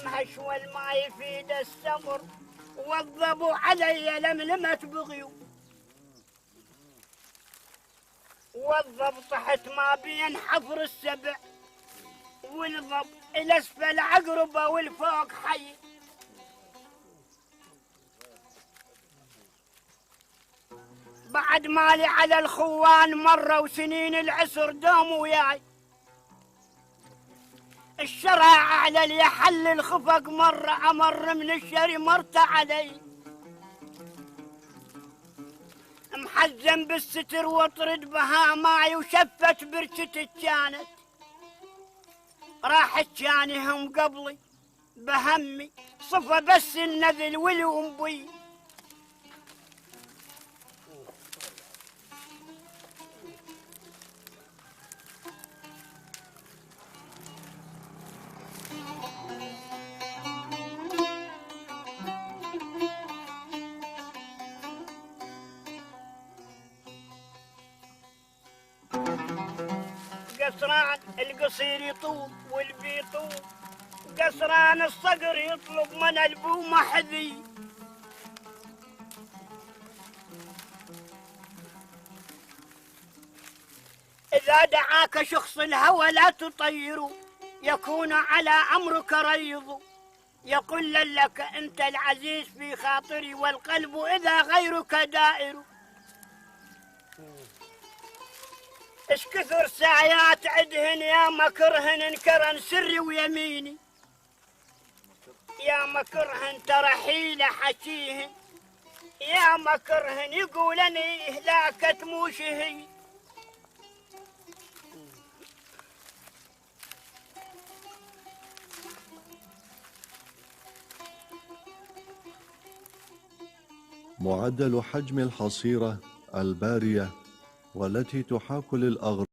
مهشوى ما يفيد السمر، وضبوا علي لملمة بغيو، والضب طحت ما بين حفر السبع، والضب الاسفل عقربه والفوق حي. بعد مالي على الخوان مرة وسنين العسر دوم وياي، الشرع على اللي يحل الخفق مرة، أمر من الشري مرت علي، محزن بالستر وطرد بها ماي، وشفت برشتك كانت راحت جانهم قبلي بهمي، صفى بس النذل واليوم بي. قصران القصير يطوب والبيطوب، قصران الصقر يطلب من البو محذي، إذا دعاك شخص الهوى لا تطيره، يكون على أمرك ريض، يقول لك أنت العزيز في خاطري، والقلب إذا غيرك دائر. إش كثر سايات عدهن يا مكرهن، انكرن سري ويميني، يا مكرهن ترحيل حكيهن، يا مكرهن يقولني إهلاكت موشهي. معدل حجم الحصيرة البارية والتي تحاك للأغراض